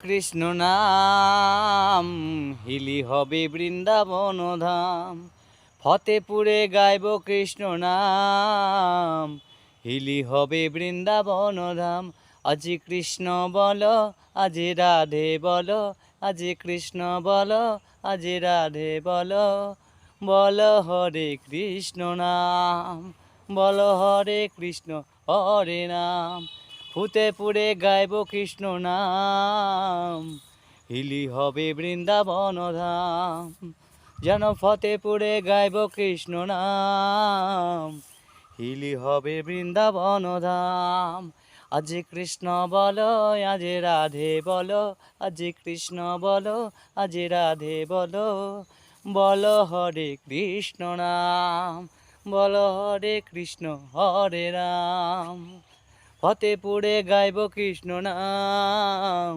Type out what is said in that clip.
কৃষ্ণ নাম হিলি হবে বৃন্দাবন ধাম। ফতেপুরে গাইব কৃষ্ণ নাম হিলি হবে বৃন্দাবন ধাম। আজি কৃষ্ণ বলো আজি রাধে বলো, আজি কৃষ্ণ বলো আজি রাধে বলো। বলো হরে কৃষ্ণ নাম, বলো হরে কৃষ্ণ হরে নাম। ফুতেপুরে গাইব কৃষ্ণ নাম হিলি হবে বৃন্দাবন ধাম। যেন ফতেপুরে গাইব কৃষ্ণ নাম হিলি হবে বৃন্দাবন ধাম। আজি কৃষ্ণ বলো আজি রাধে বলো, আজি কৃষ্ণ বলো আজি রাধে বলো। বলো হরে কৃষ্ণ নাম, বলো হরে কৃষ্ণ হরে রাম। ফতেপুরে গাইব কৃষ্ণ নাম